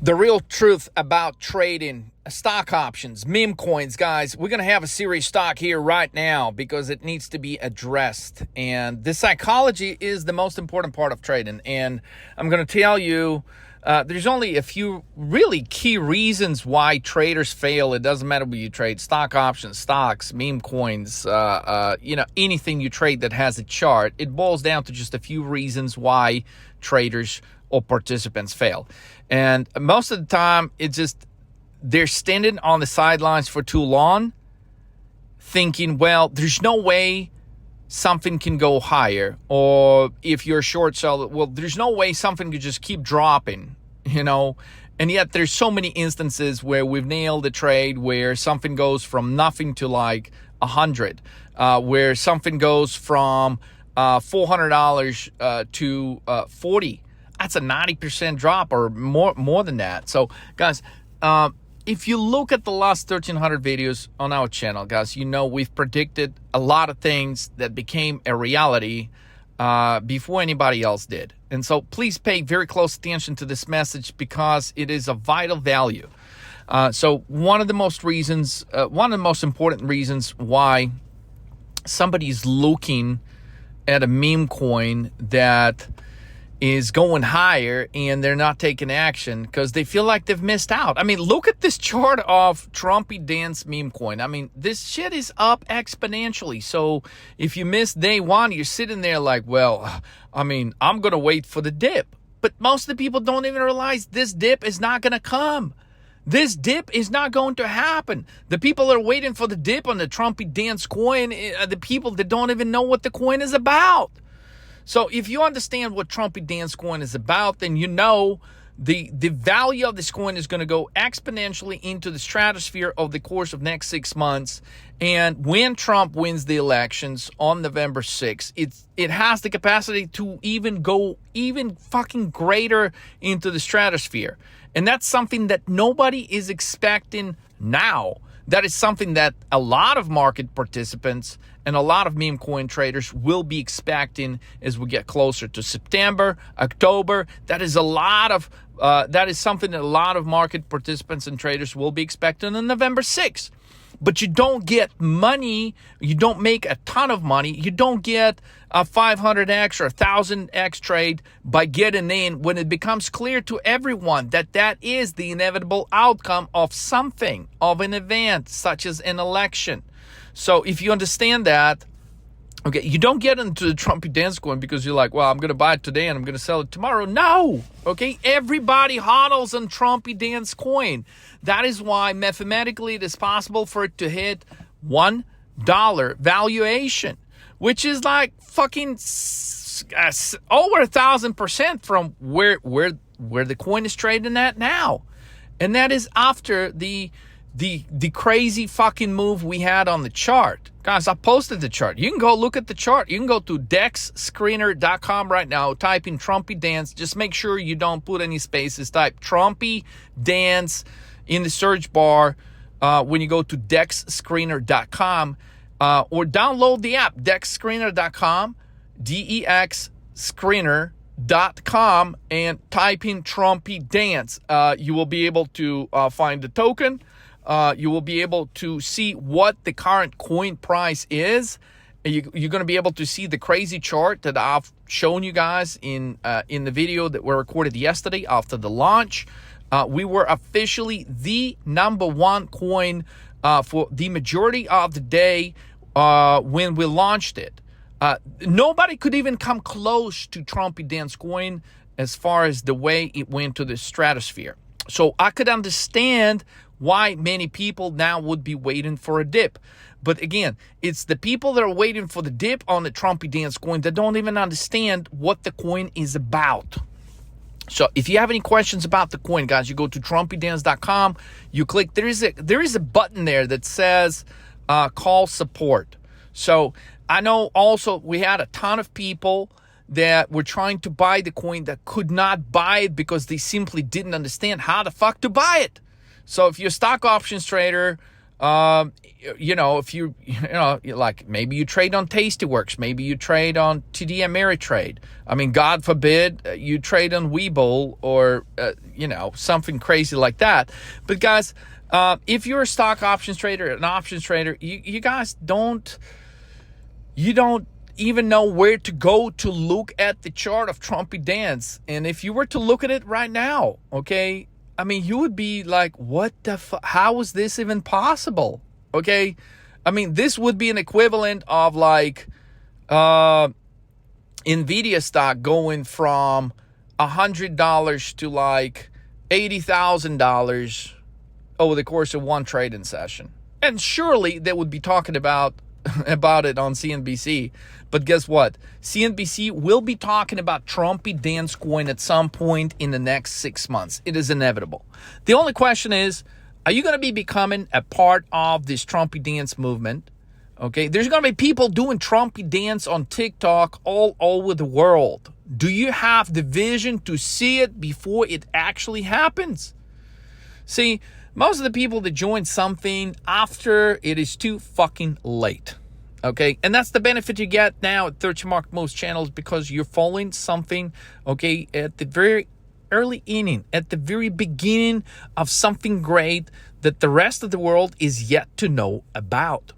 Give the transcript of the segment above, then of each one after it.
The real truth about trading stock options, meme coins, guys. We're going to have a serious talk here right now because it needs to be addressed. And the psychology is the most important part of trading. And I'm going to tell you, there's only a few really key reasons why traders fail. It doesn't matter whether you trade stock options, stocks, meme coins, anything you trade that has a chart. It boils down to just a few reasons why traders or participants fail. And most of the time, it's just they're standing on the sidelines for too long thinking, well, there's no way something can go higher. Or if you're a short seller, well, there's no way something could just keep dropping, And yet there's so many instances where we've nailed a trade where something goes from nothing to like 100, where something goes from $400 to 40. That's a 90% drop or more than that. So, guys, if you look at the last 1,300 videos on our channel, guys, we've predicted a lot of things that became a reality before anybody else did. And so please pay very close attention to this message because it is of vital value. So one of the most important reasons why somebody's looking at a meme coin that is going higher and they're not taking action because they feel like they've missed out. I mean, look at this chart of Trumpy Dance Memecoin. I mean, this shit is up exponentially. So if you miss day one, you're sitting there like, well, I'm going to wait for the dip. But most of the people don't even realize this dip is not going to come. This dip is not going to happen. The people that are waiting for the dip on the Trumpy Dance coin are the people that don't even know what the coin is about. So if you understand what Trumpy Dance coin is about, then the value of this coin is going to go exponentially into the stratosphere over the course of next 6 months. And when Trump wins the elections on November 6th, it has the capacity to even go even fucking greater into the stratosphere. And that's something that nobody is expecting now. That is something that a lot of market participants and a lot of meme coin traders will be expecting as we get closer to September, October. That is something that a lot of market participants and traders will be expecting on November 6th. But you don't get money, you don't make a ton of money, you don't get a 500x or 1000x trade by getting in when it becomes clear to everyone that is the inevitable outcome of something, of an event such as an election. So if you understand that, okay, you don't get into the Trumpy Dance coin because you're like, well, I'm going to buy it today and I'm going to sell it tomorrow. No, okay? Everybody hodls on Trumpy Dance coin. That is why mathematically it is possible for it to hit $1 valuation, which is like fucking over 1,000% from where the coin is trading at now. And that is after the crazy fucking move we had on the chart. Guys, I posted the chart. You can go look at the chart. You can go to dexscreener.com right now, type in Trumpy Dance. Just make sure you don't put any spaces. Type Trumpy Dance in the search bar when you go to dexscreener.com or download the app, dexscreener.com, DEX screener.com, and type in Trumpy Dance. You will be able to find the token. You will be able to see what the current coin price is. You're going to be able to see the crazy chart that I've shown you guys in the video that were recorded yesterday after the launch. We were officially the #1 coin for the majority of the day when we launched it. Nobody could even come close to Trumpy Dance coin as far as the way it went to the stratosphere. So I could understand why many people now would be waiting for a dip. But again, it's the people that are waiting for the dip on the Trumpy Dance coin that don't even understand what the coin is about. So if you have any questions about the coin, guys, you go to TrumpyDance.com, you click, there is a button there that says call support. So I know also we had a ton of people that were trying to buy the coin that could not buy it because they simply didn't understand how the fuck to buy it. So if you're a stock options trader, If like maybe you trade on Tastyworks, maybe you trade on TD Ameritrade. I mean, God forbid you trade on Webull or, something crazy like that. But guys, if you're a stock options trader, an options trader, you guys don't even know where to go to look at the chart of Trumpy Dance. And if you were to look at it right now, okay, I mean, you would be like, what the fuck? How is this even possible? Okay. I mean, this would be an equivalent of like Nvidia stock going from $100 to like $80,000 over the course of one trading session. And surely they would be talking about it on CNBC. But guess what? CNBC will be talking about Trumpy Dance Coin at some point in the next 6 months. It is inevitable. The only question is, are you going to be becoming a part of this Trumpy Dance movement? Okay, there's going to be people doing Trumpy Dance on TikTok all over the world. Do you have the vision to see it before it actually happens? See, most of the people that join something after it is too fucking late. Okay, and that's the benefit you get now at 30 Mark Most channels, because you're following something, okay, at the very early inning, at the very beginning of something great that the rest of the world is yet to know about.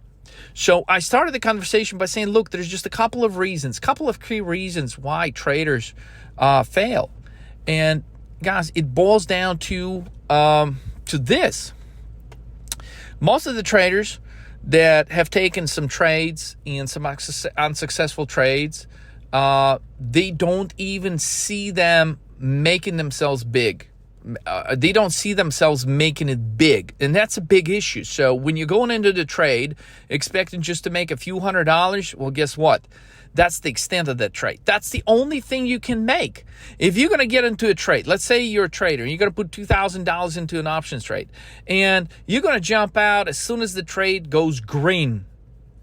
So I started the conversation by saying, look, there's just a couple of key reasons why traders fail. And guys, it boils down to this. Most of the traders that have taken some trades and some unsuccessful trades, they don't even see them making themselves big. They don't see themselves making it big, and that's a big issue. So when you're going into the trade expecting just to make a few $100s, well, guess what? That's the extent of that trade. That's the only thing you can make. If you're going to get into a trade, let's say you're a trader, and you're going to put $2,000 into an options trade, and you're going to jump out as soon as the trade goes green.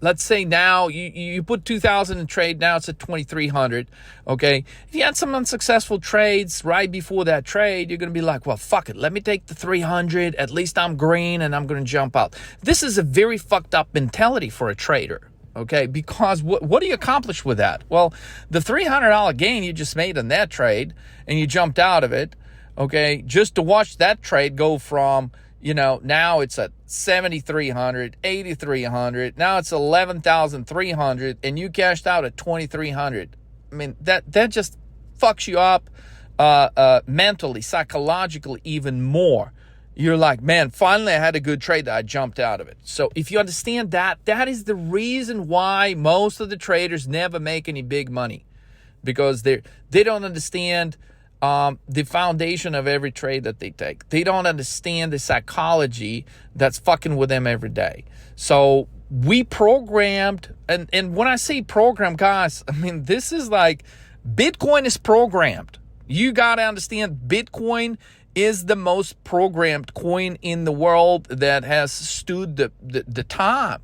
Let's say now you put 2,000 in trade, now it's at 2,300, okay? If you had some unsuccessful trades right before that trade, you're going to be like, well, fuck it. Let me take the 300. At least I'm green, and I'm going to jump out. This is a very fucked up mentality for a trader. Okay, because what do you accomplish with that? Well, the $300 gain you just made on that trade, and you jumped out of it, okay, just to watch that trade go from, now it's at 7,300, 8,300, now it's 11,300, and you cashed out at 2,300. I mean, that just fucks you up mentally, psychologically even more. You're like, man, finally I had a good trade that I jumped out of it. So if you understand that, that is the reason why most of the traders never make any big money, because they don't understand the foundation of every trade that they take. They don't understand the psychology that's fucking with them every day. So we programmed, and when I say program, guys, I mean, this is like Bitcoin is programmed. You got to understand, Bitcoin is the most programmed coin in the world that has stood the time.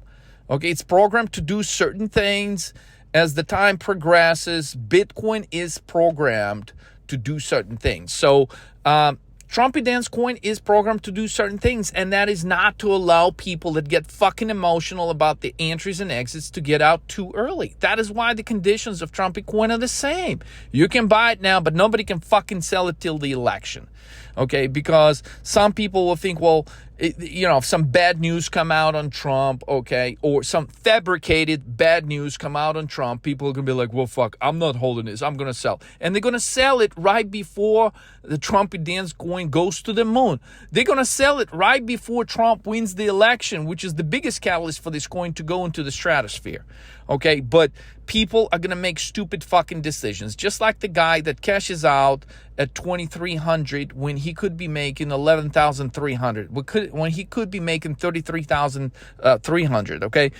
Okay, it's programmed to do certain things. As the time progresses, Bitcoin is programmed to do certain things. So Trumpy Dance Coin is programmed to do certain things, and that is not to allow people that get fucking emotional about the entries and exits to get out too early. That is why the conditions of Trumpy Coin are the same. You can buy it now, but nobody can fucking sell it till the election. Okay, because some people will think, well, if some bad news come out on Trump, okay, or some fabricated bad news come out on Trump, people are going to be like, well, fuck, I'm not holding this. I'm going to sell. And they're going to sell it right before the Trumpy Dance Coin goes to the moon. They're going to sell it right before Trump wins the election, which is the biggest catalyst for this coin to go into the stratosphere. Okay, but people are going to make stupid fucking decisions, just like the guy that cashes out at 2,300 when he could be making 11,300, when he could be making 33,300, okay?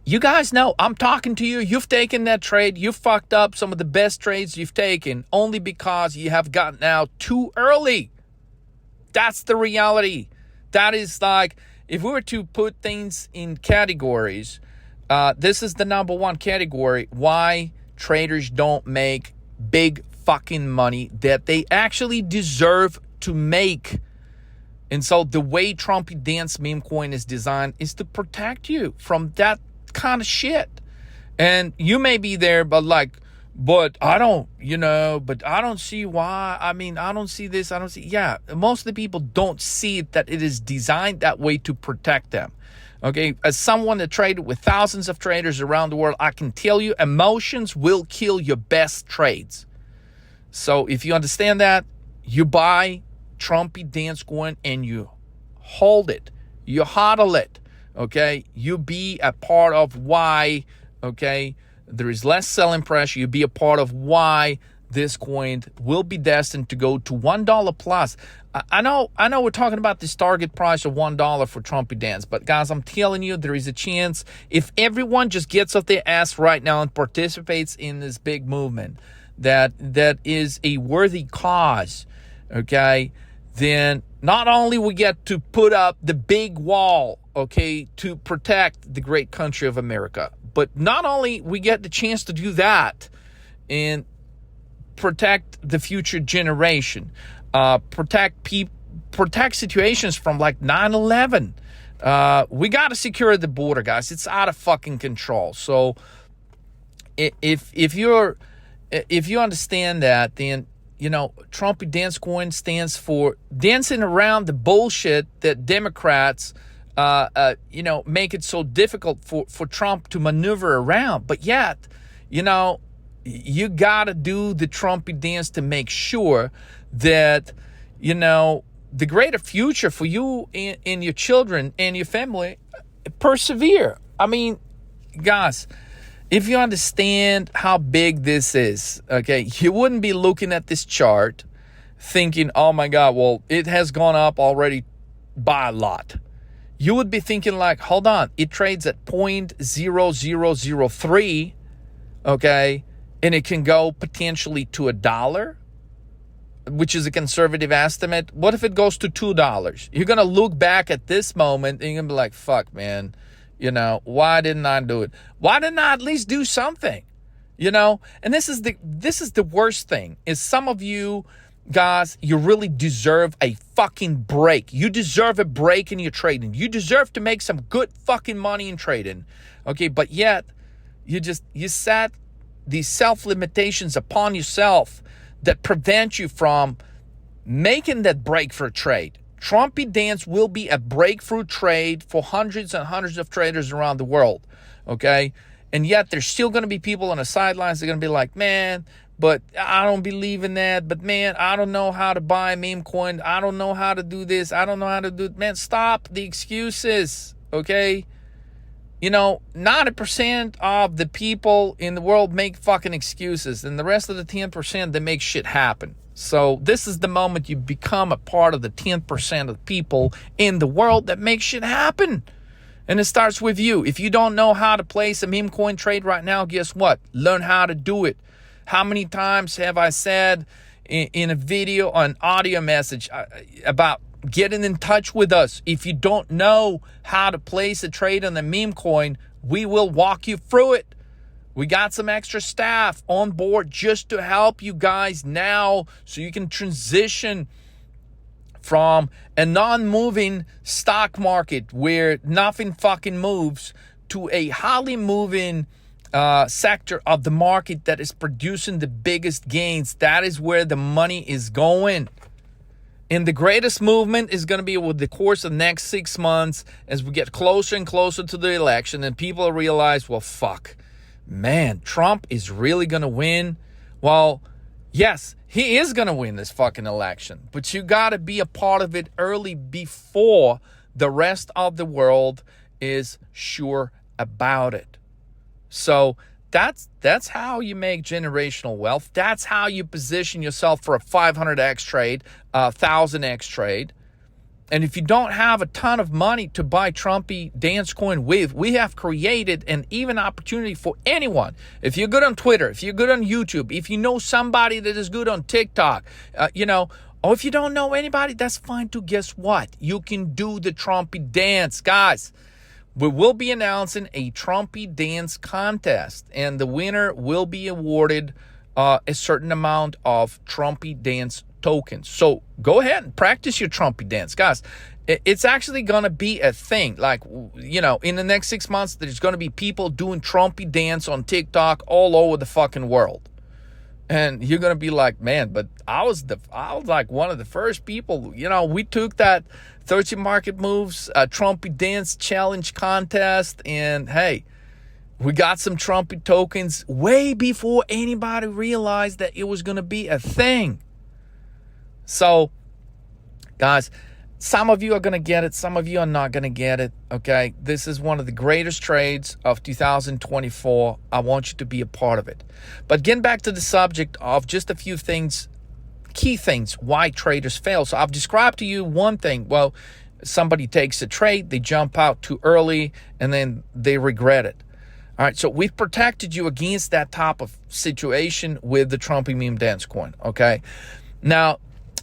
You guys know, I'm talking to you. You've taken that trade. You fucked up some of the best trades you've taken only because you have gotten out too early. That's the reality. That is like, if we were to put things in categories, this is the number one category, why traders don't make big fucking money that they actually deserve to make. And so the way Trumpy Dance Memecoin is designed is to protect you from that kind of shit. And you may be there, but I don't, but I don't see why. I mean, I don't see this. I don't see. Yeah, most of the people don't see it, that it is designed that way to protect them. Okay, as someone that traded with thousands of traders around the world, I can tell you emotions will kill your best trades. So if you understand that, you buy Trumpy Dance Coin and you hold it, you hodl it, okay? You be a part of why, okay, there is less selling pressure. You be a part of why this coin will be destined to go to $1 plus. I know we're talking about this target price of $1 for Trumpy Dance, but guys, I'm telling you, there is a chance if everyone just gets off their ass right now and participates in this big movement that is a worthy cause, okay, then not only we get to put up the big wall, okay, to protect the great country of America, but not only we get the chance to do that and protect the future generation, protect situations from like 9/11. We got to secure the border, guys. It's out of fucking control. So if you understand that, then Trumpy Dance Coin stands for dancing around the bullshit that Democrats make it so difficult for Trump to maneuver around. But yet, you got to do the Trumpy dance to make sure that, the greater future for you and your children and your family persevere. I mean, guys, if you understand how big this is, okay, you wouldn't be looking at this chart thinking, oh my God, well, it has gone up already by a lot. You would be thinking like, hold on, it trades at 0.0003, okay, and it can go potentially to $1, which is a conservative estimate. What if it goes to $2? You're going to look back at this moment and you're going to be like, fuck, man. Why didn't I do it? Why didn't I at least do something? And this is the worst thing is some of you guys, you really deserve a fucking break. You deserve a break in your trading. You deserve to make some good fucking money in trading. Okay, but yet you set these self-limitations upon yourself that prevent you from making that breakthrough trade. Trumpy Dance will be a breakthrough trade for hundreds and hundreds of traders around the world, okay? And yet there's still going to be people on the sidelines that are going to be like, man, but I don't believe in that. But, man, I don't know how to buy a meme coin. I don't know how to do this. I don't know how to do it. Man, stop the excuses, okay? 90% of the people in the world make fucking excuses, and the rest of the 10%, they make shit happen. So this is the moment you become a part of the 10% of people in the world that make shit happen. And it starts with you. If you don't know how to place a meme coin trade right now, guess what? Learn how to do it. How many times have I said in a video, an audio message about getting in touch with us? If you don't know how to place a trade on the meme coin, we will walk you through it. We got some extra staff on board just to help you guys now so you can transition from a non-moving stock market where nothing fucking moves to a highly moving sector of the market that is producing the biggest gains. That is where the money is going. And the greatest movement is going to be with the course of the next 6 months as we get closer and closer to the election and people realize, well, fuck, man, Trump is really going to win. Well, yes, he is going to win this fucking election, but you got to be a part of it early before the rest of the world is sure about it. So that's how you make generational wealth. That's how you position yourself for a 500x trade, a 1000x trade. And if you don't have a ton of money to buy Trumpy Dance Coin with, we have created an even opportunity for anyone. If you're good on Twitter, if you're good on YouTube, if you know somebody that is good on TikTok, or if you don't know anybody, that's fine too. Guess what? You can do the Trumpy Dance, guys. We will be announcing a Trumpy Dance contest, and the winner will be awarded a certain amount of Trumpy Dance tokens. So go ahead and practice your Trumpy dance, guys. It's actually going to be a thing. Like, you know, in the next 6 months, there's going to be people doing Trumpy dance on TikTok all over the fucking world. And you're going to be like, man, but I was like one of the first people. You know, we took that 13 market moves, Trumpy dance challenge contest, and hey, we got some Trumpy tokens way before anybody realized that it was going to be a thing. So, guys, some of you are going to get it. Some of you are not going to get it, okay? This is one of the greatest trades of 2024. I want you to be a part of it. But getting back to the subject of just a few things, key things, why traders fail. So I've described to you one thing. Well, somebody takes a trade, they jump out too early, and then they regret it. All right, so we've protected you against that type of situation with the Trumpy Meme Dance Coin, okay? Now,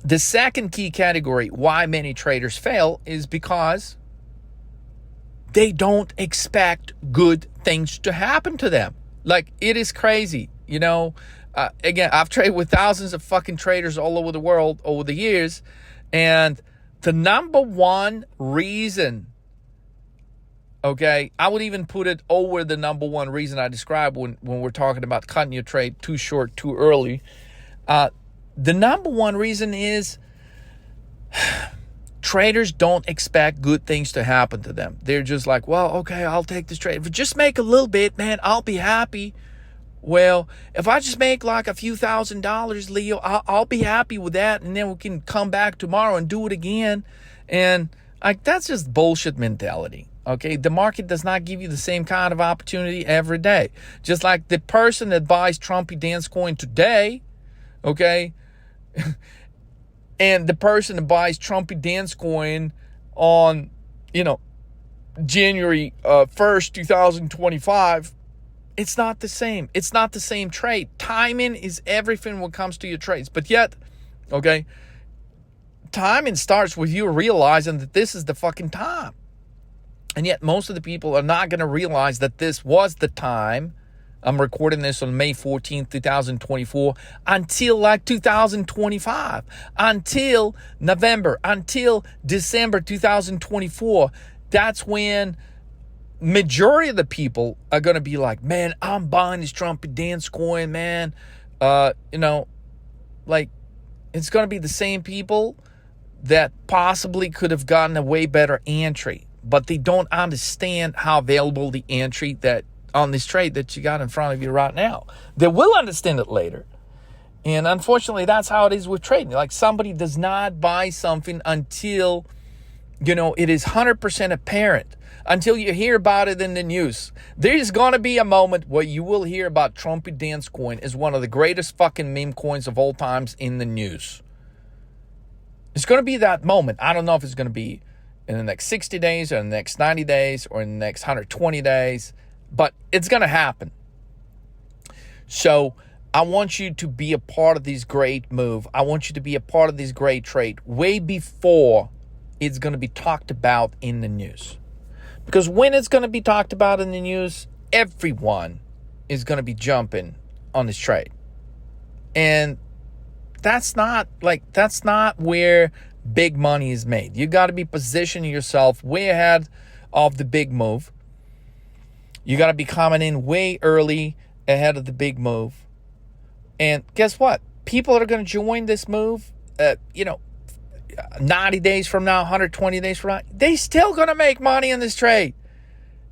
the second key category why many traders fail is because they don't expect good things to happen to them. Like, it is crazy, you know? Again, I've traded with thousands of fucking traders all over the world over the years, and the number one reason, okay, I would even put it over the number one reason I described when we're talking about cutting your trade too short, too early. The number one reason is traders don't expect good things to happen to them. They're just like, well, okay, I'll take this trade. If I just make a little bit, man, I'll be happy. Well, if I just make like a few $1,000s, Leo, I'll be happy with that. And then we can come back tomorrow and do it again. And like, that's just bullshit mentality. Okay, the market does not give you the same kind of opportunity every day. Just like the person that buys Trumpy Dance Coin today, okay, and the person that buys Trumpy Dance Coin on, you know, January 1st, 2025, it's not the same. It's not the same trade. Timing is everything when it comes to your trades. But yet, okay, timing starts with you realizing that this is the fucking time. And yet most of the people are not going to realize that this was the time. I'm recording this on May 14th, 2024, until like 2025, until November, until December 2024. That's when majority of the people are going to be like, man, I'm buying this Trumpy Dance Coin, man. You know, like, it's going to be the same people that possibly could have gotten a way better entry, but they don't understand how valuable the entry that on this trade that you got in front of you right now. They will understand it later. And unfortunately, that's how it is with trading. Like, somebody does not buy something until, you know, it is 100% apparent, until you hear about it in the news. There's going to be a moment where you will hear about Trumpy Dance Coin as one of the greatest fucking meme coins of all times in the news. It's going to be that moment. I don't know if it's going to be in the next 60 days or in the next 90 days or in the next 120 days, but it's going to happen. So I want you to be a part of this great move. I want you to be a part of this great trade way before it's going to be talked about in the news. Because when it's going to be talked about in the news, everyone is going to be jumping on this trade. And that's not where big money is made. You got to be positioning yourself way ahead of the big move. You got to be coming in way early ahead of the big move. And guess what? People that are going to join this move, 90 days from now, 120 days from now, they still going to make money in this trade.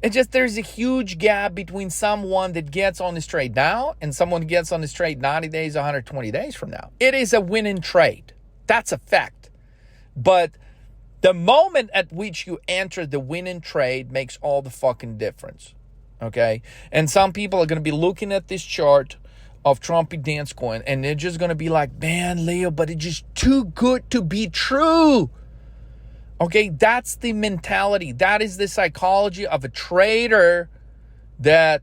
It's just there's a huge gap between someone that gets on this trade now and someone who gets on this trade 90 days, 120 days from now. It is a winning trade. That's a fact. But the moment at which you enter the winning trade makes all the fucking difference. Okay? And some people are going to be looking at this chart of Trumpy Dance Coin, and they're just going to be like, man, Leo, but it's just too good to be true. Okay, that's the mentality. That is the psychology of a trader that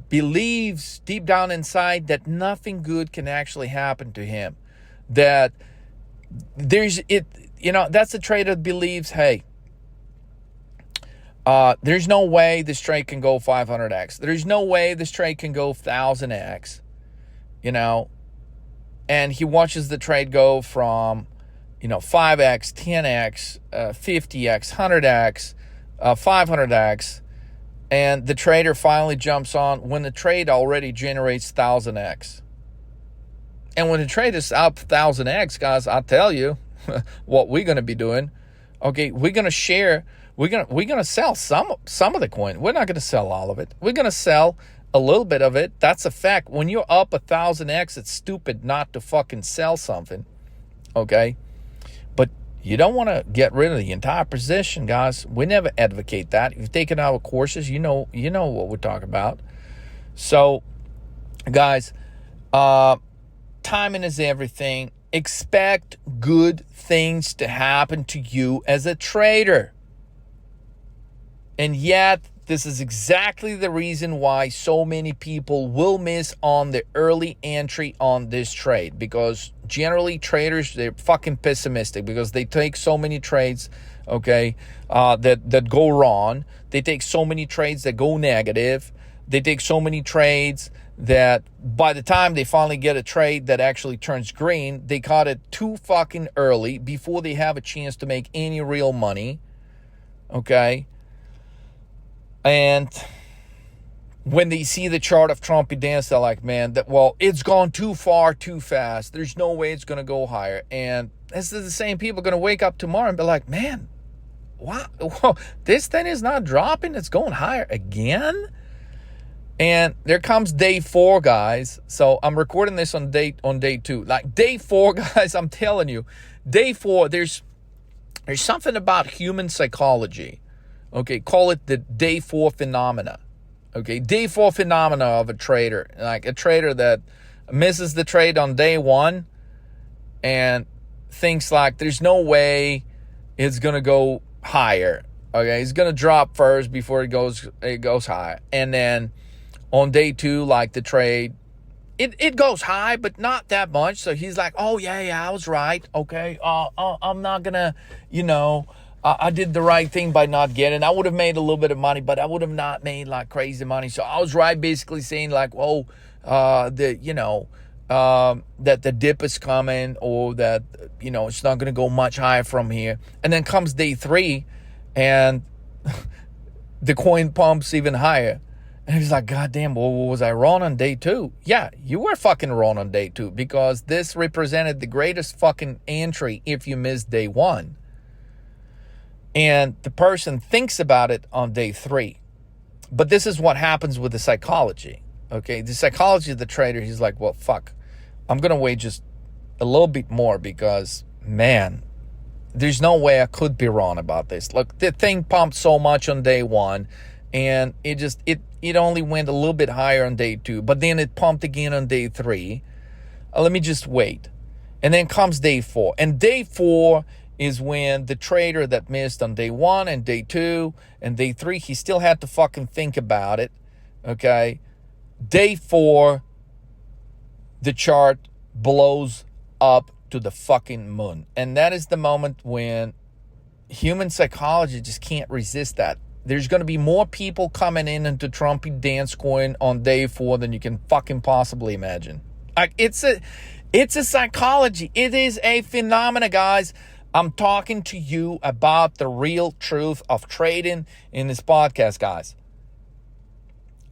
believes deep down inside that nothing good can actually happen to him. That that's the trader that believes, hey, there's no way this trade can go 500x. There's no way this trade can go 1000x. and he watches the trade go from, 5x, 10x, 50x, 100x, 500x, and the trader finally jumps on when the trade already generates 1000x. And when the trade is up 1000x, guys, I'll tell you what we're going to be doing. Okay, we're going to share. We're gonna sell some of the coin. We're not going to sell all of it. We're going to sell a little bit of it. That's a fact. When you're up 1000x, it's stupid not to fucking sell something. Okay, but you don't want to get rid of the entire position, guys. We never advocate that. If you've taken our courses, you know what we're talking about. So, guys, timing is everything. Expect good things to happen to you as a trader. And yet, this is exactly the reason why so many people will miss on the early entry on this trade. Because generally, traders, they're fucking pessimistic because they take so many trades, okay, that go wrong. They take so many trades that go negative. They take so many trades that by the time they finally get a trade that actually turns green, they caught it too fucking early before they have a chance to make any real money, okay? And when they see the chart of Trumpy Dance, they're like, man, it's gone too far, too fast. There's no way it's going to go higher. And this is the same people going to wake up tomorrow and be like, man, wow, this thing is not dropping. It's going higher again. And there comes day 4, guys. So I'm recording this on day 2. Like day 4, guys, I'm telling you, day 4, there's something about human psychology. Okay, call it the day 4 phenomena. Okay, day 4 phenomena of a trader. Like a trader that misses the trade on day 1 and thinks like there's no way it's going to go higher. Okay, it's going to drop first before it goes higher. And then on day 2, like the trade, it goes high, but not that much. So he's like, oh, yeah, I was right. Okay, I'm not going to, I did the right thing by not getting. I would have made a little bit of money, but I would have not made like crazy money. So I was right, basically saying like, that the dip is coming, or that it's not going to go much higher from here. And then comes day 3, and the coin pumps even higher. And he's like, God damn, was I wrong on day 2? Yeah, you were fucking wrong on day 2 because this represented the greatest fucking entry if you missed day 1. And the person thinks about it on day 3. But this is what happens with the psychology. Okay, the psychology of the trader, he's like, well, fuck, I'm going to wait just a little bit more because, man, there's no way I could be wrong about this. Look, the thing pumped so much on day 1, and it only went a little bit higher on day 2, but then it pumped again on day 3. Let me just wait. And then comes day 4. And day 4 is when the trader that missed on day 1 and day 2 and day 3, he still had to fucking think about it, okay? Day 4, the chart blows up to the fucking moon. And that is the moment when human psychology just can't resist that. There's going to be more people coming into Trumpy Dance Coin on day 4 than you can fucking possibly imagine. Like, it's a psychology. It is a phenomena, guys. I'm talking to you about the real truth of trading in this podcast, guys.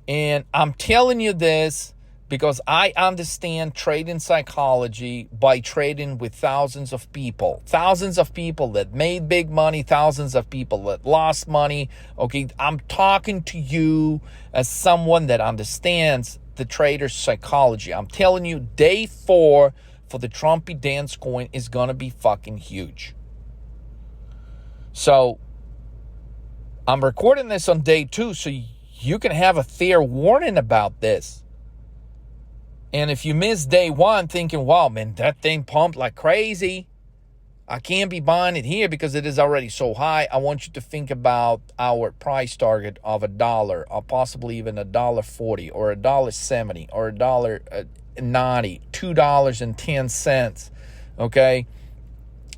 And I'm telling you this because I understand trading psychology by trading with thousands of people that made big money, thousands of people that lost money. Okay, I'm talking to you as someone that understands the trader's psychology. I'm telling you, day 4 for the Trumpy Dance coin is going to be fucking huge. So I'm recording this on day 2 so you can have a fair warning about this. And if you miss day 1 thinking, wow, man, that thing pumped like crazy, I can't be buying it here because it is already so high. I want you to think about our price target of $1 or possibly even $1.40 or $1.70 or $1.90, $2.10, okay?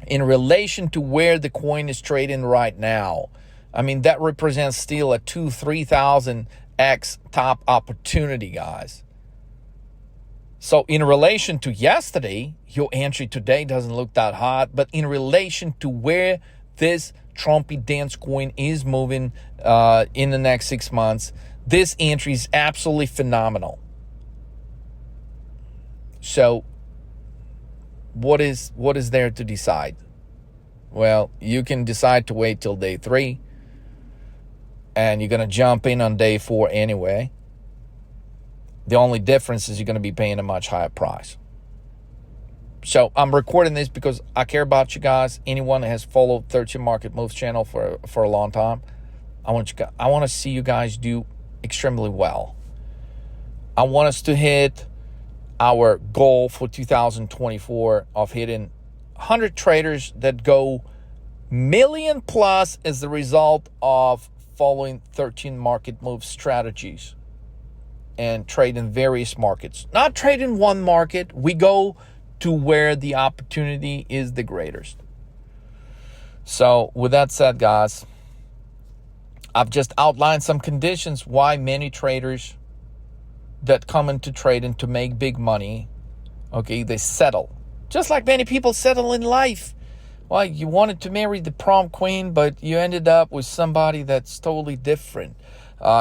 In relation to where the coin is trading right now. I mean, that represents still a 3,000x top opportunity, guys. So in relation to yesterday, your entry today doesn't look that hot, but in relation to where this Trumpy Dance coin is moving in the next 6 months, this entry is absolutely phenomenal. So what is there to decide? Well, you can decide to wait till day 3, and you're going to jump in on day 4 anyway. The only difference is you're going to be paying a much higher price. So I'm recording this because I care about you guys. Anyone that has followed 13 Market Moves channel for a long time, I want to see you guys do extremely well. I want us to hit our goal for 2024 of hitting 100 traders that go million plus as the result of following 13 Market Move strategies and trade in various markets. Not trade in one market. We go to where the opportunity is the greatest. So with that said, guys, I've just outlined some conditions why many traders that come into trading to make big money, okay, they settle. Just like many people settle in life. Well, you wanted to marry the prom queen, but you ended up with somebody that's totally different.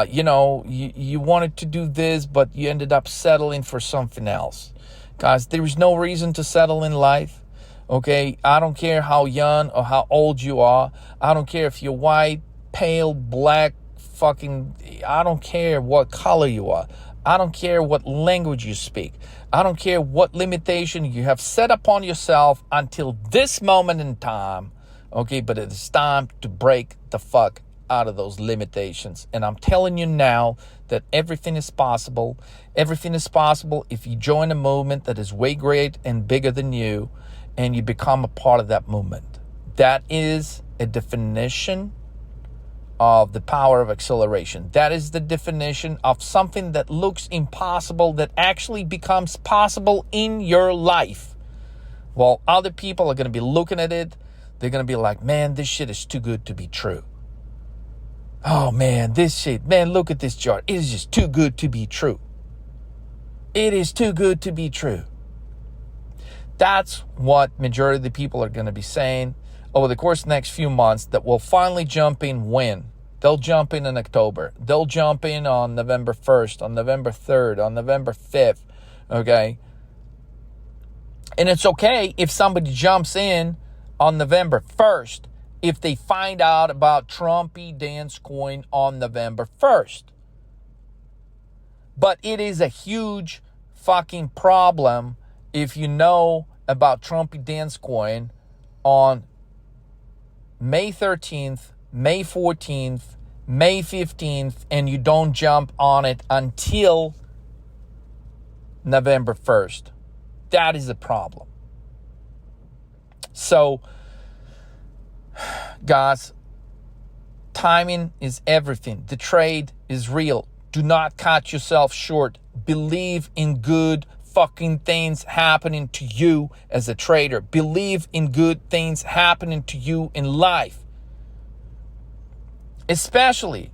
You wanted to do this, but you ended up settling for something else. Guys, there is no reason to settle in life. Okay, I don't care how young or how old you are. I don't care if you're white, pale, black, I don't care what color you are. I don't care what language you speak. I don't care what limitation you have set upon yourself until this moment in time. Okay, but it is time to break the fuck out of those limitations. And I'm telling you now that everything is possible. Everything is possible if you join a movement that is way great and bigger than you, and you become a part of that movement. That is a definition of the power of acceleration. That is the definition of something that looks impossible that actually becomes possible in your life. While other people are going to be looking at it, they're going to be like, man, this shit is too good to be true. Oh man, this shit, man, look at this chart. It is just too good to be true. It is too good to be true. That's what majority of the people are going to be saying over the course of the next few months, that will finally jump in when? They'll jump in October. They'll jump in on November 1st, on November 3rd, on November 5th, okay? And it's okay if somebody jumps in on November 1st if they find out about Trumpy Dance coin on November 1st. But it is a huge fucking problem if you know about Trumpy Dance coin on May 13th, May 14th, May 15th, and you don't jump on it until November 1st. That is a problem. So, guys, timing is everything. The trade is real. Do not cut yourself short. Believe in good fucking things happening to you as a trader. Believe in good things happening to you in life. Especially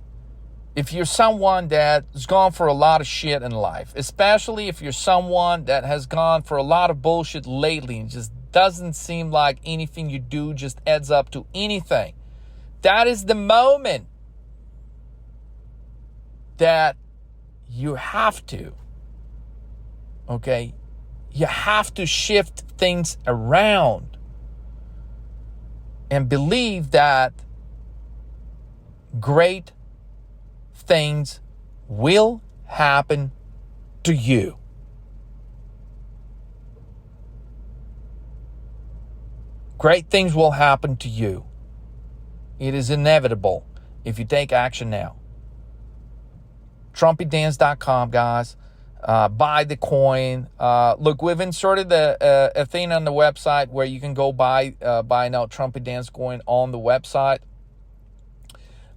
if you're someone that's gone for a lot of shit in life. Especially if you're someone that has gone for a lot of bullshit lately and just doesn't seem like anything you do just adds up to anything. That is the moment that you have to, okay? You have to shift things around and believe that great things will happen to you. Great things will happen to you. It is inevitable if you take action now. TrumpyDance.com, guys. Buy the coin. Look, we've inserted a thing on the website where you can go buy now Trumpy Dance coin on the website.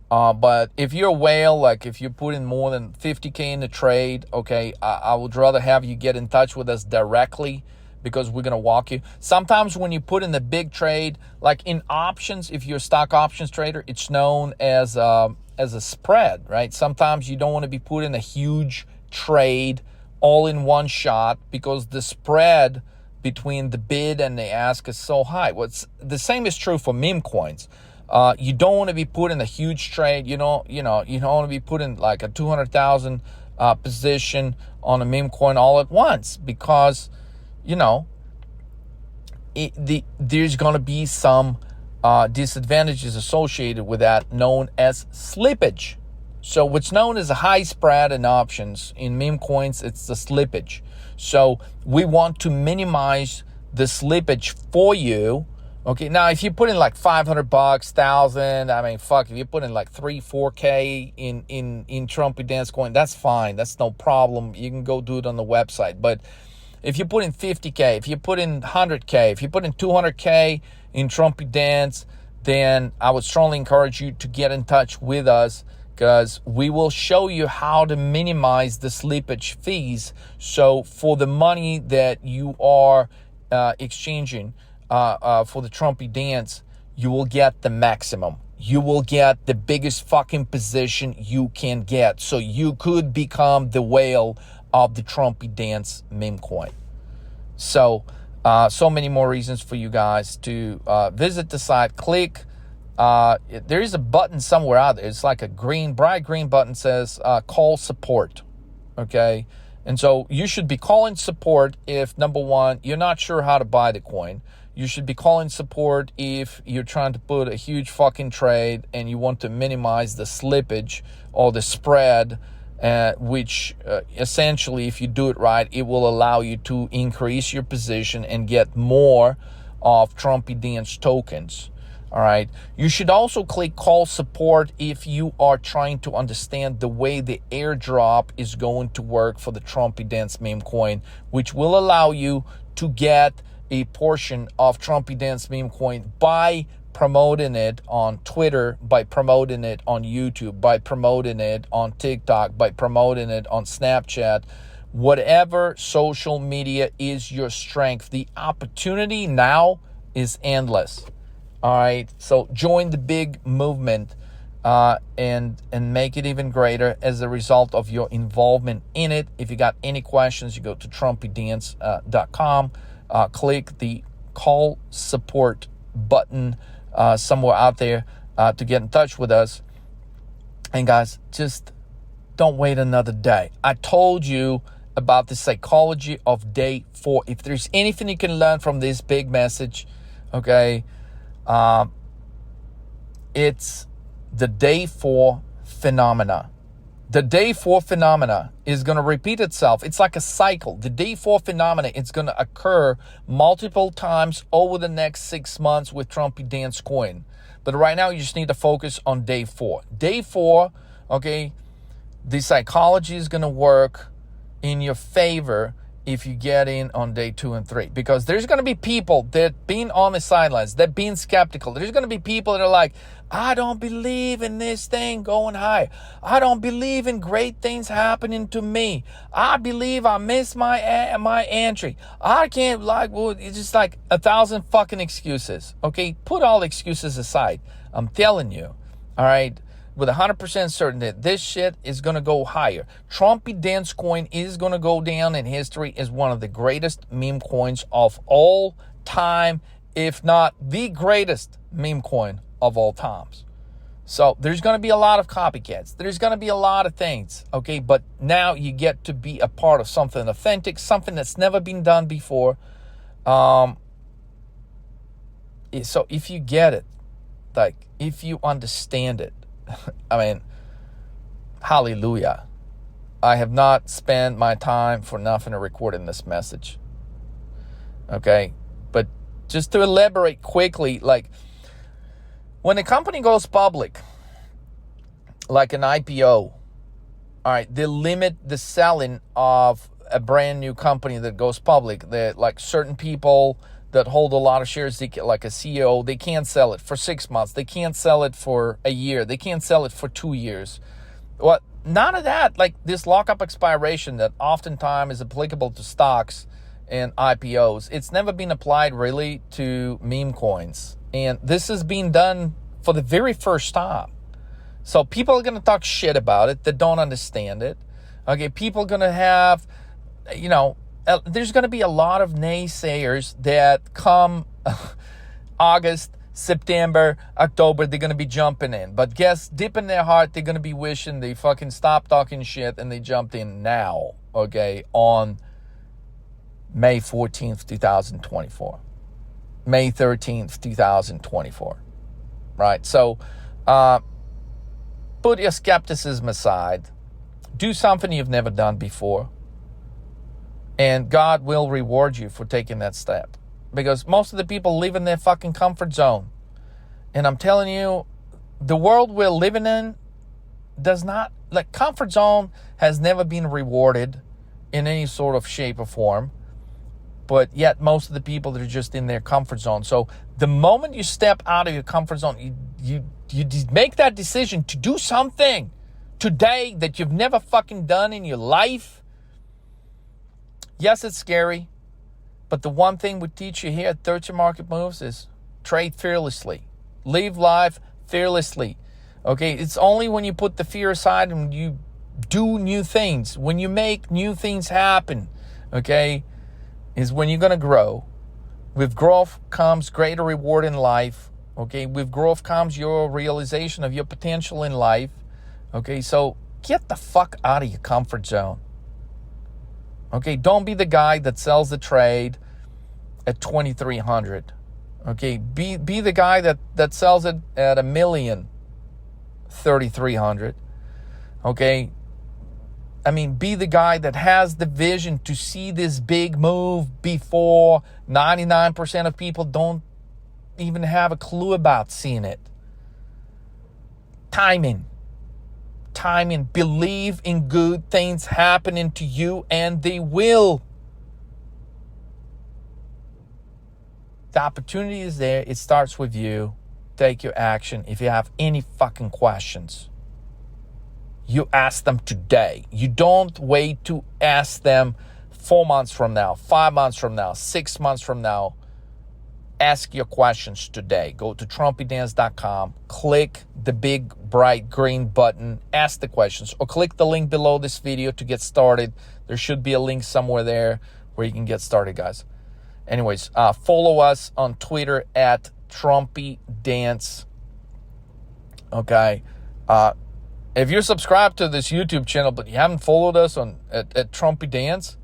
But if you're a whale, like if you put in more than 50K in the trade, okay, I would rather have you get in touch with us directly, because we're going to walk you. Sometimes when you put in the big trade, like in options, if you're a stock options trader, it's known as a spread, right? Sometimes you don't want to be put in a huge trade all in one shot because the spread between the bid and the ask is so high. The same is true for meme coins. You don't want to be put in a huge trade. You don't want to be put in like a 200,000 position on a meme coin all at once, because there's going to be some disadvantages associated with that, known as slippage. So what's known as a high spread in options, in meme coins, it's the slippage. So we want to minimize the slippage for you. Okay, now if you put in like $500, $1,000, I mean, fuck, if you put in like 3-4K in Trumpy Dance coin, that's fine. That's no problem. You can go do it on the website. But if you put in 50K, if you put in 100K, if you put in 200K in Trumpy Dance, then I would strongly encourage you to get in touch with us, because we will show you how to minimize the slippage fees. So for the money that you are exchanging for the Trumpy Dance, you will get the maximum. You will get the biggest fucking position you can get. So you could become the whale of the Trumpy Dance Memecoin. So, so many more reasons for you guys to visit the site. Click. There is a button somewhere out there. It's like a bright green button, says call support. Okay. And so you should be calling support if, number one, you're not sure how to buy the coin. You should be calling support if you're trying to put a huge fucking trade and you want to minimize the slippage or the spread, which essentially, if you do it right, it will allow you to increase your position and get more of Trumpy Dance tokens. All right. You should also click call support if you are trying to understand the way the airdrop is going to work for the Trumpy Dance Memecoin, which will allow you to get a portion of Trumpy Dance Memecoin by promoting it on Twitter, by promoting it on YouTube, by promoting it on TikTok, by promoting it on Snapchat. Whatever social media is your strength, the opportunity now is endless. All right, so join the big movement and make it even greater as a result of your involvement in it. If you got any questions, you go to TrumpyDance.com, click the call support button somewhere out there to get in touch with us. And guys, just don't wait another day. I told you about the psychology of day 4. If there's anything you can learn from this big message, okay, it's the day 4 phenomena. The day 4 phenomena is going to repeat itself. It's like a cycle. The day 4 phenomena, it's going to occur multiple times over the next 6 months with Trumpy Dance coin. But right now, you just need to focus on day 4. Day 4, okay, the psychology is going to work in your favor if you get in on day 2 and 3, because there's going to be people that being on the sidelines, that being skeptical. There's going to be people that are like, I don't believe in this thing going high. I don't believe in great things happening to me. I believe I missed my entry. I can't, it's just like 1,000 fucking excuses. Okay, put all excuses aside. I'm telling you, all right, with 100% certainty, this shit is going to go higher. Trumpy Dance coin is going to go down in history as one of the greatest meme coins of all time, if not the greatest meme coin of all times. So there's going to be a lot of copycats. There's going to be a lot of things, okay? But now you get to be a part of something authentic, something that's never been done before. So if you get it, like if you understand it, I mean, hallelujah. I have not spent my time for nothing to recording this message. Okay? But just to elaborate quickly, like when a company goes public, like an IPO, all right, they limit the selling of a brand new company that goes public. That like certain people that hold a lot of shares, like a CEO, they can't sell it for 6 months. They can't sell it for a year. They can't sell it for 2 years. Well, none of that, like this lockup expiration that oftentimes is applicable to stocks and IPOs, it's never been applied really to meme coins. And this is being done for the very first time. So people are going to talk shit about it that don't understand it. Okay, people are going to have there's going to be a lot of naysayers that come August, September, October, they're going to be jumping in. But guess, deep in their heart, they're going to be wishing they fucking stopped talking shit and they jumped in now, okay, on May 14th, 2024. May 13th, 2024. Right? So, put your skepticism aside. Do something you've never done before. And God will reward you for taking that step. Because most of the people live in their fucking comfort zone. And I'm telling you, the world we're living in does not, comfort zone has never been rewarded in any sort of shape or form. But yet most of the people are just in their comfort zone. So the moment you step out of your comfort zone, you make that decision to do something today that you've never fucking done in your life. Yes, it's scary. But the one thing we teach you here at 13 Market Moves is trade fearlessly. Live life fearlessly. Okay, it's only when you put the fear aside and you do new things, when you make new things happen, okay, is when you're going to grow. With growth comes greater reward in life. Okay, with growth comes your realization of your potential in life. Okay, so get the fuck out of your comfort zone. Okay, don't be the guy that sells the trade at 2,300. Okay, be the guy that sells it at 1,300,000. Okay, I mean, be the guy that has the vision to see this big move before 99% of people don't even have a clue about seeing it. Timing. Believe in good things happening to you, and they will. The opportunity is there. It starts with you. Take your action. If you have any fucking questions, you ask them today. You don't wait to ask them 4 months from now, 5 months from now, 6 months from now. Ask your questions today. Go to TrumpyDance.com, click the big bright green button, ask the questions, or click the link below this video to get started. There should be a link somewhere there where you can get started, guys. Anyways, follow us on Twitter at Trumpy Dance. Okay. If you're subscribed to this YouTube channel but you haven't followed us at Trumpy Dance,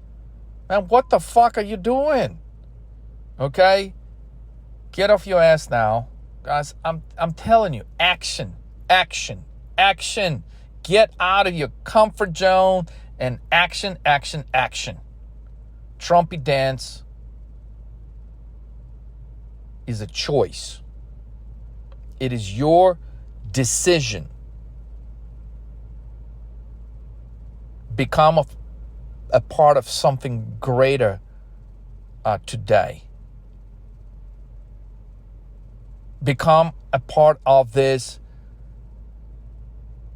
man, what the fuck are you doing? Okay? Get off your ass now. Guys, I'm telling you, action. Get out of your comfort zone and action. Trumpy Dance is a choice. It is your decision. Become a part of something greater today. Become a part of this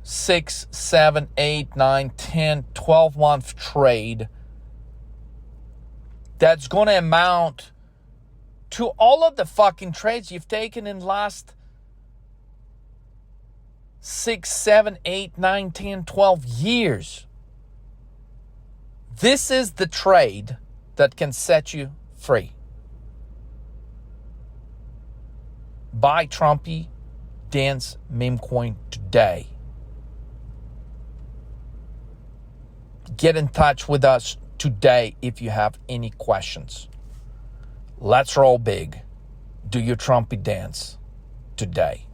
6, 7, 8, 9, 10, 12-month trade that's going to amount to all of the fucking trades you've taken in the last 6, 7, 8, 9, 10, 12 years. This is the trade that can set you free. Buy Trumpy Dance Memecoin today. Get in touch with us today if you have any questions. Let's roll big. Do your Trumpy dance today.